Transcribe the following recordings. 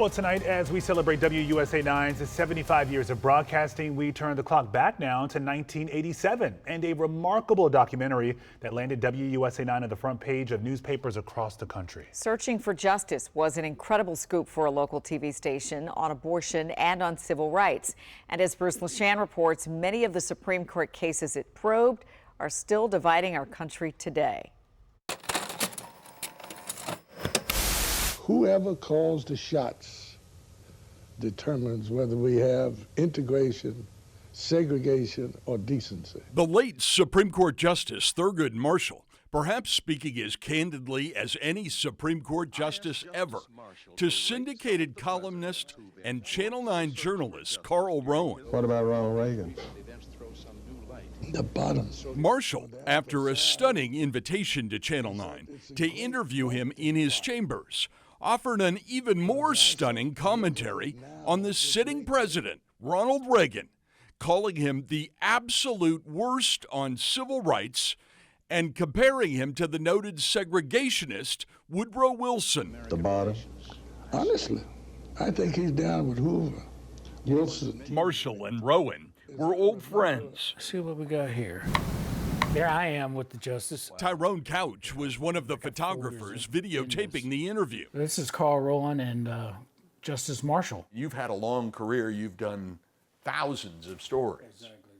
Well, tonight, as we celebrate WUSA9's 75 years of broadcasting, we turn the clock back now to 1987 and a remarkable documentary that landed WUSA9 on the front page of newspapers across the country. Searching for Justice was an incredible scoop for a local TV station on abortion and on civil rights. And as Bruce LaShan reports, many of the Supreme Court cases it probed are still dividing our country today. Whoever calls the shots determines whether we have integration, segregation, or decency. The late Supreme Court Justice Thurgood Marshall, perhaps speaking as candidly as any Supreme Court justice ever, to syndicated columnist and Channel 9 journalist Carl Rowan. What about Ronald Reagan? The bottom. Marshall, after a stunning invitation to Channel 9 to interview him in his chambers, offered an even more stunning commentary on the sitting president, Ronald Reagan, calling him the absolute worst on civil rights and comparing him to the noted segregationist Woodrow Wilson. The bottom. Honestly, I think he's down with Hoover. Wilson. Marshall and Rowan were old friends. See what we got here. There I am with the justice. Tyrone Couch was one of the photographers videotaping the interview. This is Carl Rowan and Justice Marshall. You've had a long career. You've done thousands of stories. Exactly.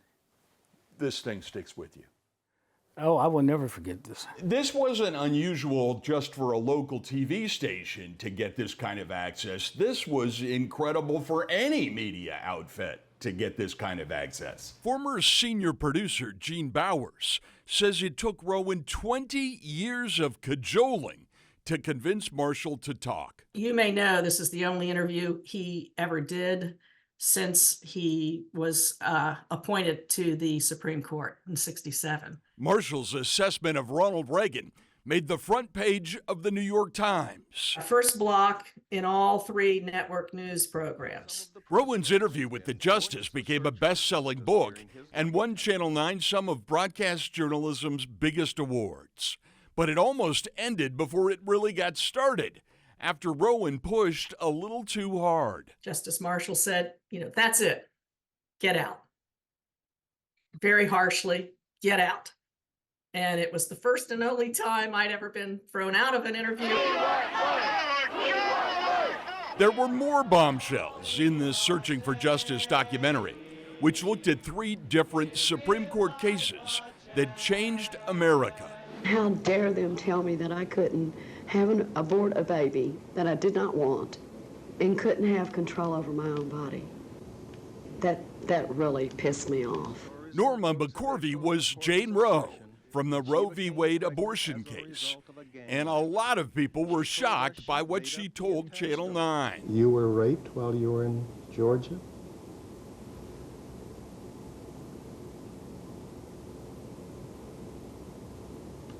This thing sticks with you. Oh, I will never forget this. This wasn't unusual just for a local TV station to get this kind of access. This was incredible for any media outfit to get this kind of access. Former senior producer Gene Bowers says it took Rowan 20 years of cajoling to convince Marshall to talk. You may know this is the only interview he ever did since he was appointed to the Supreme Court in '67. Marshall's assessment of Ronald Reagan made the front page of the New York Times. First block in all three network news programs. Rowan's interview with the justice became a best-selling book and won Channel 9 some of broadcast journalism's biggest awards. But it almost ended before it really got started, after Rowan pushed a little too hard. Justice Marshall said, that's it. Get out. Very harshly, get out. And it was the first and only time I'd ever been thrown out of an interview. There were more bombshells in this Searching for Justice documentary, which looked at 3 different Supreme Court cases that changed America. How dare them tell me that I couldn't abort a baby that I did not want and couldn't have control over my own body. That really pissed me off. Norma McCorvey was Jane Roe from the Roe v. Wade abortion case. And a lot of people were shocked by what she told Channel 9. You were raped while you were in Georgia?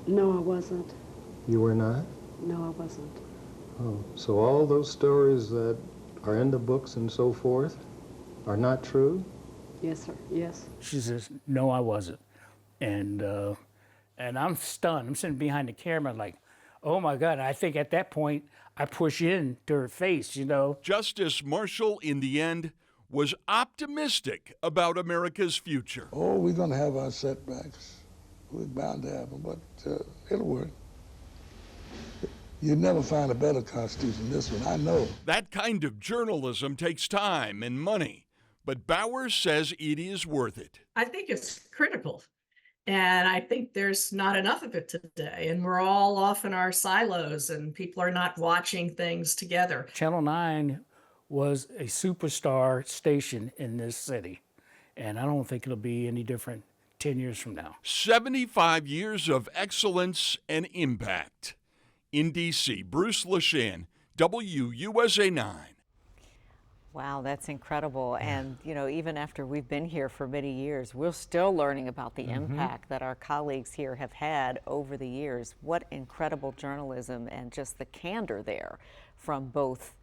No, I wasn't. You were not? No, I wasn't. Oh, so all those stories that are in the books and so forth are not true? Yes, sir, yes. She says, no, I wasn't. And I'm stunned. I'm sitting behind the camera like, oh my God. And I think at that point, I push in to her face, Justice Marshall, in the end, was optimistic about America's future. Oh, we're going to have our setbacks. We're bound to have them, but it'll work. You'd never find a better constitution than this one, I know. That kind of journalism takes time and money, but Bowers says it is worth it. I think it's critical. And I think there's not enough of it today. And we're all off in our silos and people are not watching things together. Channel 9 was a superstar station in this city. And I don't think it'll be any different 10 years from now. 75 years of excellence and impact. In D.C., Bruce LaShan, WUSA9. Wow, that's incredible. And, even after we've been here for many years, we're still learning about the impact that our colleagues here have had over the years. What incredible journalism and just the candor there from both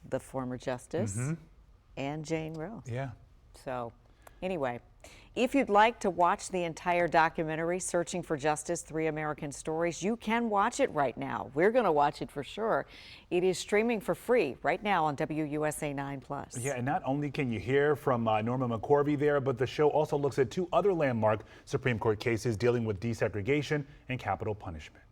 the former justice and Jane Roe. Yeah. So anyway, If you'd like to watch the entire documentary, Searching for Justice, 3 American Stories, you can watch it right now. We're going to watch it for sure. It is streaming for free right now on WUSA 9+. Yeah, and not only can you hear from Norma McCorvey there, but the show also looks at 2 other landmark Supreme Court cases dealing with desegregation and capital punishment.